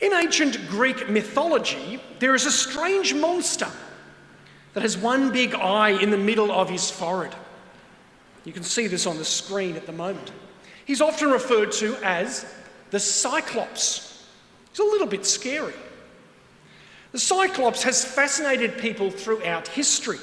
In ancient Greek mythology, there is a strange monster that has one big eye in the middle of his forehead. You can see this on the screen at the moment. He's often referred to as the Cyclops. He's a little bit scary. The Cyclops has fascinated people throughout history.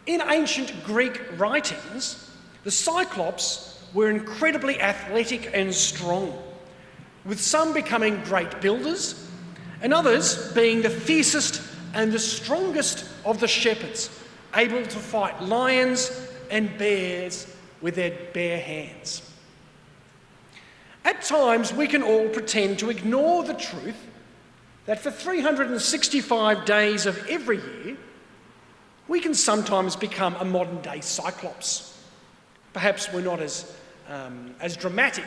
In ancient Greek writings, the Cyclops were incredibly athletic and strong, with some becoming great builders and others being the fiercest and the strongest of the shepherds, able to fight lions and bears with their bare hands. At times, we can all pretend to ignore the truth that for 365 days of every year, we can sometimes become a modern-day Cyclops. Perhaps we're not as dramatic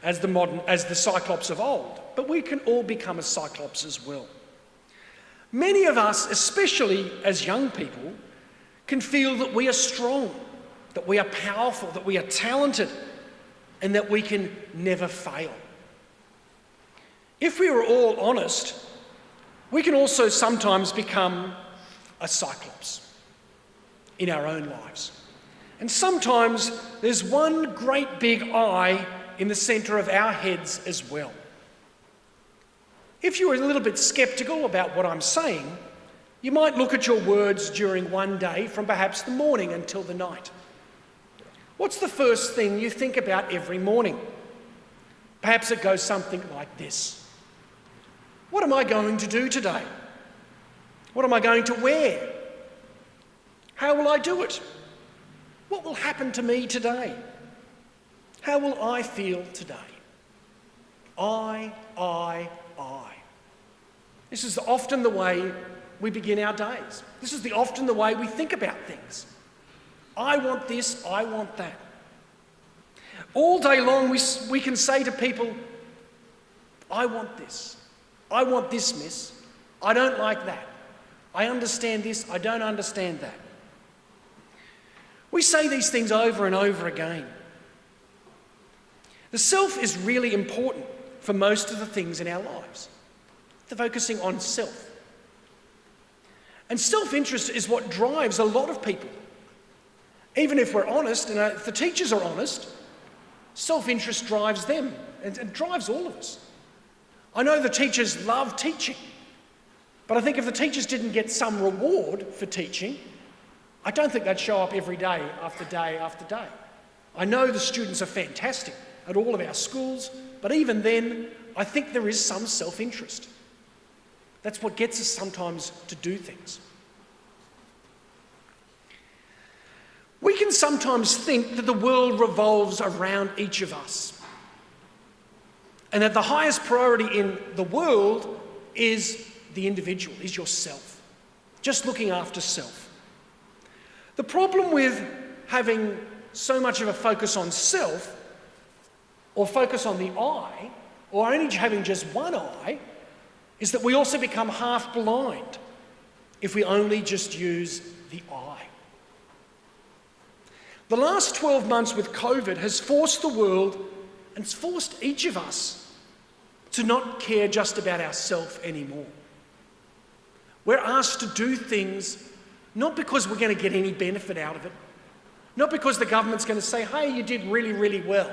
as the Cyclops of old, but we can all become a Cyclops as well. Many of us, especially as young people, can feel that we are strong, that we are powerful, that we are talented, and that we can never fail. If we are all honest, we can also sometimes become a Cyclops in our own lives. And sometimes there's one great big eye in the centre of our heads as well. If you're a little bit sceptical about what I'm saying, you might look at your words during one day from perhaps the morning until the night. What's the first thing you think about every morning? Perhaps it goes something like this. What am I going to do today? What am I going to wear? How will I do it? What will happen to me today? How will I feel today? I. This is often the way we begin our days. This is often the way we think about things. I want this, I want that. All day long we can say to people, I want this, miss. I don't like that. I understand this, I don't understand that. We say these things over and over again. The self is really important for most of the things in our lives. They're focusing on self. And self-interest is what drives a lot of people. Even if we're honest, and if the teachers are honest, self-interest drives them and drives all of us. I know the teachers love teaching, but I think if the teachers didn't get some reward for teaching, I don't think they'd show up every day after day after day. I know the students are fantastic at all of our schools, but even then, I think there is some self-interest. That's what gets us sometimes to do things. We can sometimes think that the world revolves around each of us, and that the highest priority in the world is the individual, is yourself, just looking after self. The problem with having so much of a focus on self, or focus on the I, or only having just one eye, is that we also become half blind if we only just use the I. The last 12 months with COVID has forced the world, and it's forced each of us, to not care just about ourselves anymore. We're asked to do things not because we're going to get any benefit out of it, not because the government's going to say, hey, you did really, really well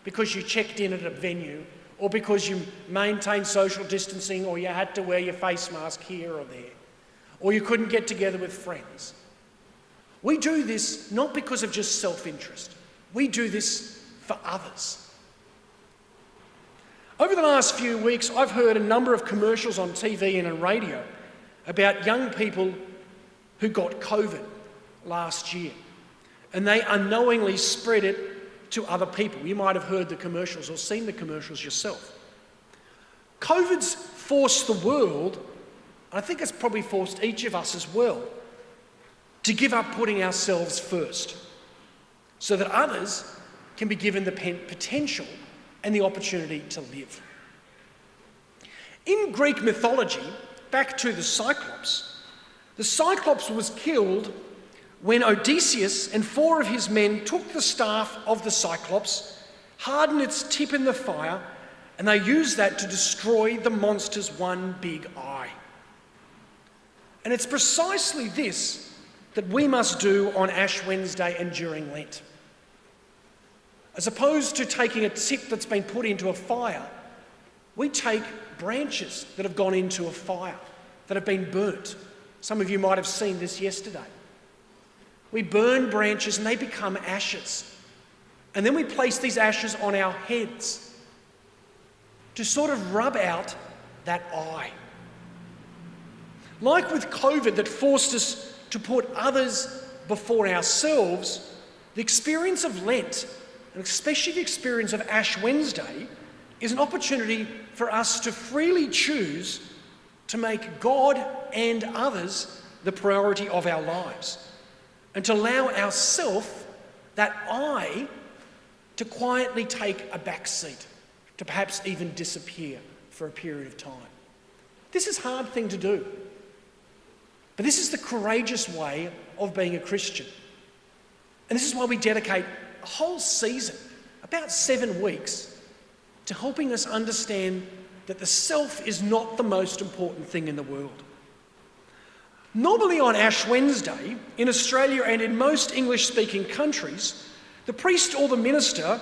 because you checked in at a venue, or because you maintained social distancing, or you had to wear your face mask here or there, or you couldn't get together with friends. We do this not because of just self-interest. We do this for others. Over the last few weeks, I've heard a number of commercials on TV and on radio about young people who got COVID last year, and they unknowingly spread it to other people. You might have heard the commercials or seen the commercials yourself. COVID's forced the world, and I think it's probably forced each of us as well, to give up putting ourselves first, so that others can be given the potential and the opportunity to live. In Greek mythology, back to the Cyclops was killed when Odysseus and 4 of his men took the staff of the Cyclops, hardened its tip in the fire, And they use that to destroy the monster's one big eye. And it's precisely this that we must do on Ash Wednesday and during Lent. As opposed to taking a tip that's been put into a fire, we take branches that have gone into a fire, that have been burnt. Some of you might have seen this yesterday. We burn branches and they become ashes. And then we place these ashes on our heads to sort of rub out that eye. Like with COVID that forced us to put others before ourselves, the experience of Lent, and especially the experience of Ash Wednesday, is an opportunity for us to freely choose to make God and others the priority of our lives, and to allow ourself, that I, to quietly take a back seat, to perhaps even disappear for a period of time. This is a hard thing to do, but this is the courageous way of being a Christian. And this is why we dedicate a whole season, about 7 weeks, to helping us understand that the self is not the most important thing in the world. Normally on Ash Wednesday, in Australia and in most English-speaking countries, the priest or the minister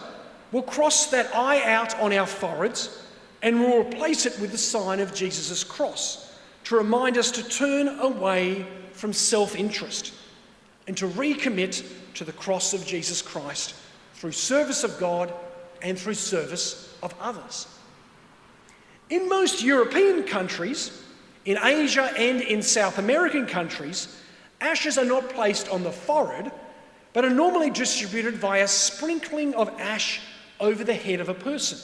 will cross that eye out on our foreheads and will replace it with the sign of Jesus' cross to remind us to turn away from self-interest and to recommit to the cross of Jesus Christ through service of God and through service of others. In most European countries, in Asia and in South American countries, ashes are not placed on the forehead, but are normally distributed via sprinkling of ash over the head of a person,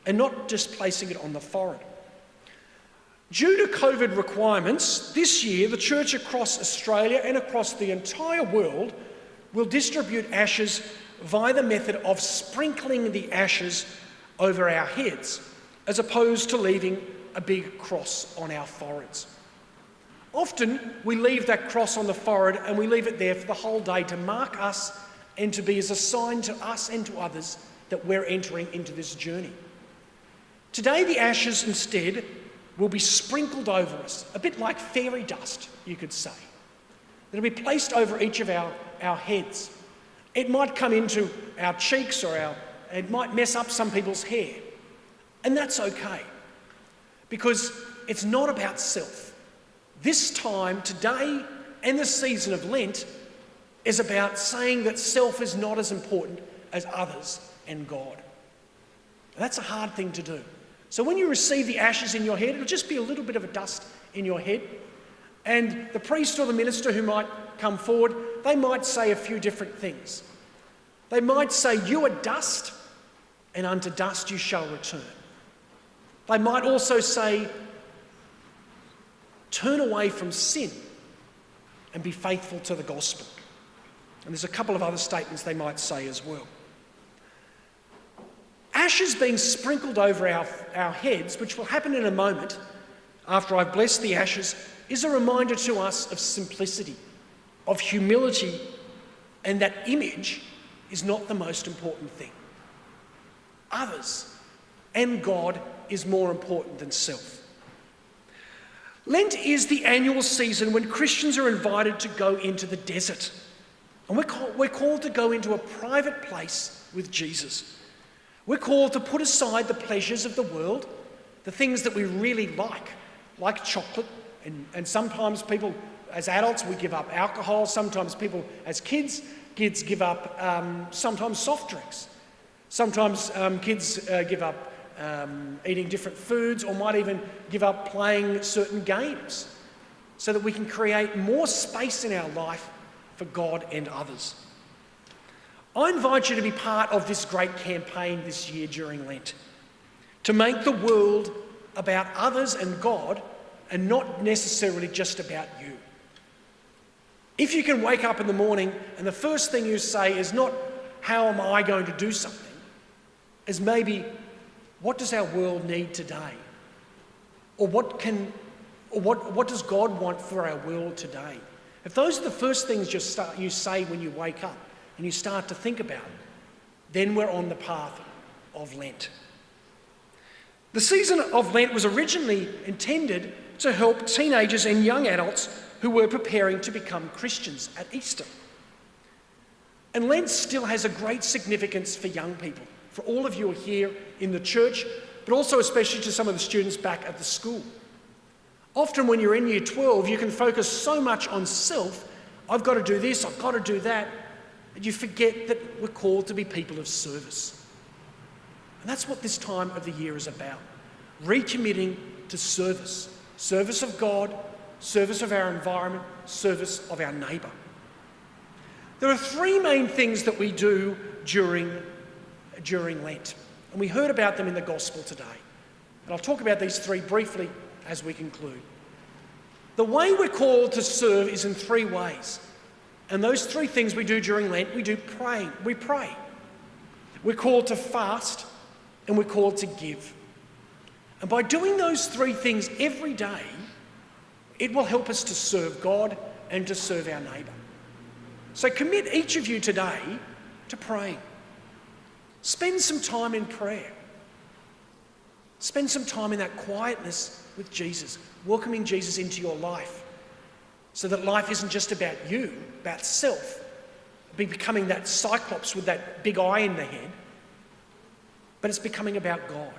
and not just placing it on the forehead. Due to COVID requirements, this year the Church across Australia and across the entire world will distribute ashes via the method of sprinkling the ashes over our heads, as opposed to leaving a big cross on our foreheads. Often we leave that cross on the forehead and we leave it there for the whole day to mark us and to be as a sign to us and to others that we're entering into this journey. Today the ashes instead will be sprinkled over us, a bit like fairy dust, you could say. It'll be placed over each of our heads. It might come into our cheeks or it might mess up some people's hair. And that's okay, because it's not about self. This time, today, and the season of Lent is about saying that self is not as important as others and God. And that's a hard thing to do. So when you receive the ashes in your head, it'll just be a little bit of a dust in your head. And the priest or the minister who might come forward, they might say a few different things. They might say, "You are dust, and unto dust you shall return." They might also say, "Turn away from sin and be faithful to the gospel." And there's a couple of other statements they might say as well. Ashes being sprinkled over our heads, which will happen in a moment after I've blessed the ashes, is a reminder to us of simplicity, of humility, and that image is not the most important thing. Others and God is more important than self. Lent is the annual season when Christians are invited to go into the desert. And we're called to go into a private place with Jesus. We're called to put aside the pleasures of the world, the things that we really like chocolate, and sometimes people, as adults, we give up alcohol. Sometimes people, as kids give up sometimes soft drinks. Sometimes kids give up eating different foods, or might even give up playing certain games, so that we can create more space in our life for God and others. I invite you to be part of this great campaign this year during Lent, to make the world about others and God and not necessarily just about you. If you can wake up in the morning and the first thing you say is not, "How am I going to do something?" is maybe, "What does our world need today?" Or what does God want for our world today? If those are the first things you say when you wake up and you start to think about it, then we're on the path of Lent. The season of Lent was originally intended to help teenagers and young adults who were preparing to become Christians at Easter. And Lent still has a great significance for young people, for all of you here in the church, but also especially to some of the students back at the school. Often when you're in year 12, you can focus so much on self. I've got to do this, I've got to do that, and you forget that we're called to be people of service. And that's what this time of the year is about. Recommitting to service. Service of God, service of our environment, service of our neighbour. There are three main things that we do during Lent, and we heard about them in the Gospel today. And I'll talk about these three briefly as we conclude. The way we're called to serve is in three ways. And those three things we do during Lent, we pray. We're called to fast, and we're called to give. And by doing those three things every day, it will help us to serve God and to serve our neighbour. So commit each of you today to praying. Spend some time in prayer. Spend some time in that quietness with Jesus, welcoming Jesus into your life, so that life isn't just about you, about self, becoming that Cyclops with that big eye in the head, but it's becoming about God.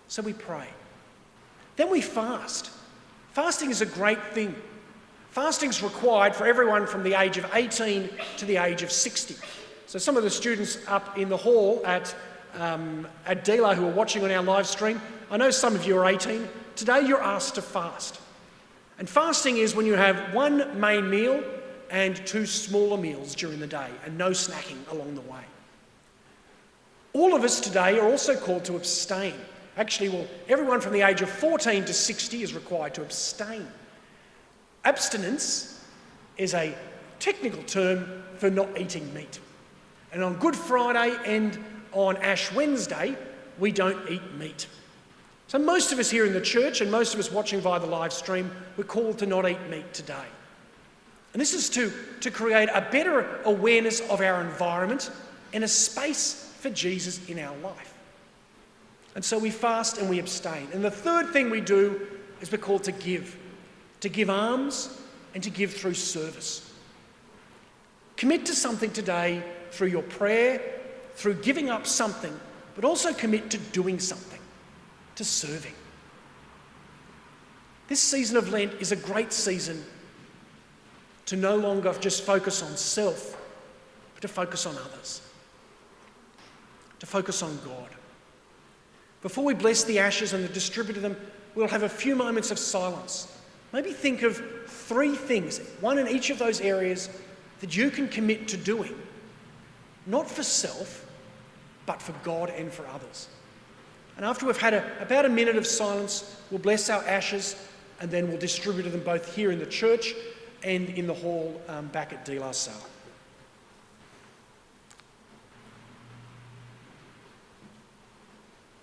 So we pray. Then we fast. Fasting is a great thing. Fasting is required for everyone from the age of 18 to the age of 60. So some of the students up in the hall at Dela who are watching on our live stream, I know some of you are 18. Today you're asked to fast. And fasting is when you have one main meal and two smaller meals during the day and no snacking along the way. All of us today are also called to abstain. Actually, everyone from the age of 14 to 60 is required to abstain. Abstinence is a technical term for not eating meat. And on Good Friday and on Ash Wednesday, we don't eat meat. So most of us here in the church and most of us watching via the live stream, we're called to not eat meat today. And this is to create a better awareness of our environment and a space for Jesus in our life. And so we fast and we abstain. And the third thing we do is we're called to give alms and to give through service. Commit to something today through your prayer, through giving up something, but also commit to doing something, to serving. This season of Lent is a great season to no longer just focus on self, but to focus on others, to focus on God. Before we bless the ashes and distribute them, we'll have a few moments of silence. Maybe think of three things, one in each of those areas that you can commit to doing, not for self, but for God and for others. And after we've had about a minute of silence, we'll bless our ashes and then we'll distribute them both here in the church and in the hall back at De La Salle.